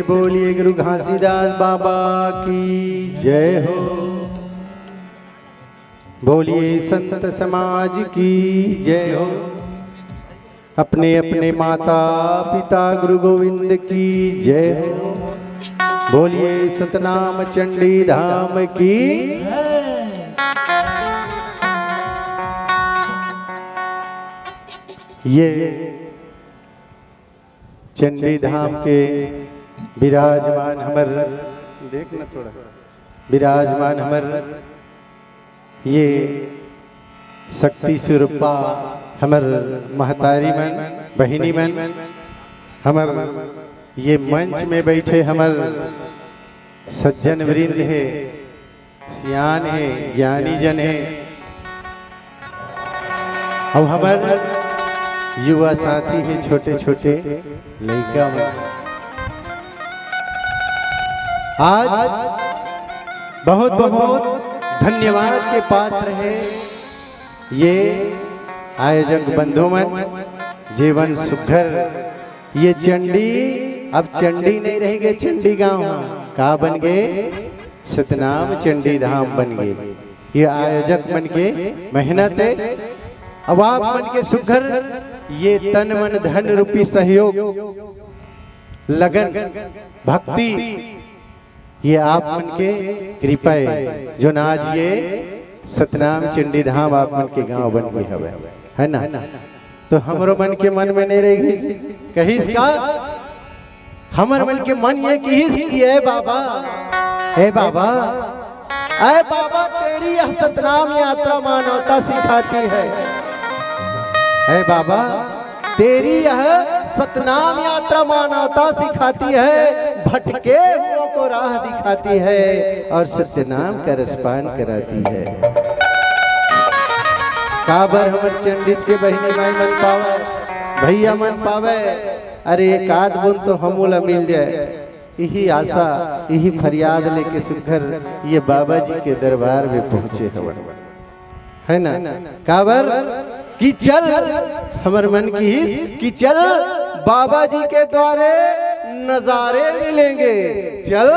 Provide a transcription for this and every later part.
से बोलिए गुरु घासीदास बाबा की जय हो। बोलिए संत समाज की जय हो। अपने अपने माता पिता गुरु गोविंद की जय हो। बोलिए सतनाम चंडी धाम की। ये चंडी धाम के विराजमान हमर देखना थोड़ा विराजमान हमर ये शक्ति स्वरूपा हमर महतारी मन बहिनी मन हमर ये मंच में बैठे हमर सज्जन वृंद है, सियान है, ज्ञानी जन है और हमर युवा साथी है, छोटे छोटे लड़का मन। आज बहुत बहुत धन्यवाद के पात्र है ये आयोजक बंधु मन। जीवन सुघर ये चंडी अब चंडी नहीं रहेंगे, चंडी गांव का बन गए, सतनाम चंडी धाम बन गए। ये आयोजक मन के मेहनत है। अब आप मन के सुघर ये तन मन धन रूपी सहयोग लगन भक्ति ये आप मन के कृपा है जो आज ये सतनाम चंडी धाम आप मन के गांव बन गई हवे है ना। तो हमरो मन के मन में नहीं रहेगी कहीं इसका हमर मन के मन ये कि है बाबा हे बाबा अरे बाबा तेरी यह सतनाम यात्रा मानवता सिखाती है बाबा तेरी यह सतनाम यात्रा मानवता सिखाती है, भटके हुओं को राह दिखाती है और सत्यनाम का रसपान कराती है। काबर हमर चंडीज के बहिनी माई मन पावे, भैया मन पावे, अरे एक आध बुन तो हमूला मिल जाए, यही आशा यही फरियाद लेके सुघर ये बाबा जी के दरबार में पहुंचे हवन है ना। काबर कि चल हमर मन की कि चल बाबा जी के द्वारे नजारे मिलेंगे, चल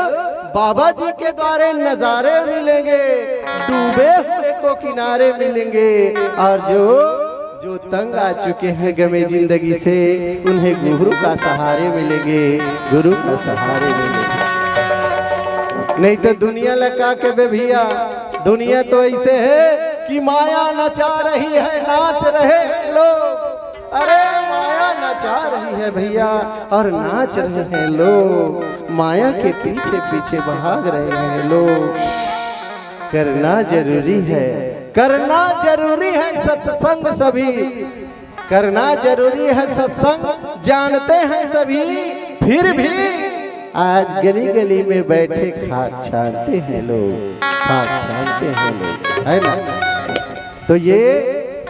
बाबा जी के द्वारे नजारे मिलेंगे, डूबे हुए को किनारे मिलेंगे और जो तंग आ चुके हैं गमे जिंदगी से उन्हें गुरु का सहारे मिलेंगे, गुरु का सहारे मिलेंगे। नहीं तो दुनिया लगा के बे भैया, दुनिया तो ऐसे है कि माया नचा रही है, नाच रहे हैं लोग। अरे माया नचा रही है भैया और नाच रहे हैं लोग, माया के पीछे पीछे भाग रहे हैं लोग। करना जरूरी है, करना जरूरी है सत्संग, सभी करना जरूरी है सत्संग, जानते हैं सभी, फिर भी आज गली गली में बैठे खाक छानते हैं लोग, खाक छानते हैं लोग है ना। तो ये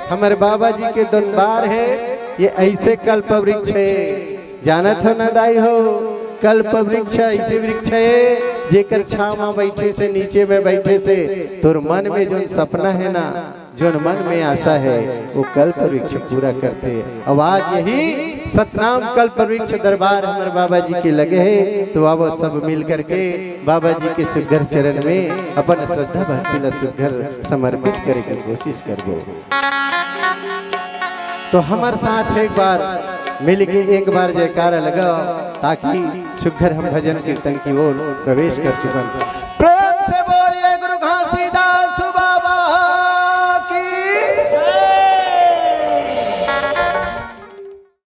हमारे बाबा जी के दरबार है, ये ऐसे कल्प वृक्ष है, जानत हो ना दाई हो, कल्प वृक्ष ऐसे वृक्ष है जेकर छाव में बैठे से नीचे में बैठे से तोर मन में जो सपना है ना, जो मन में आशा है वो कल्प वृक्ष पूरा करते। अब आज यही सतनाम कल्प वृक्ष दरबार हमारे बाबा जी के लगे हैं, तो अब सब मिल करके बाबा जी के सुघर चरण में अपन श्रद्धा भक्ति ला सुघर समर्पित करे की कोशिश करबो। तो हमारे साथ एक बार मिल के एक बार जयकारा लगाओ ताकि सुघर हम भजन कीर्तन की ओर प्रवेश कर चुकन।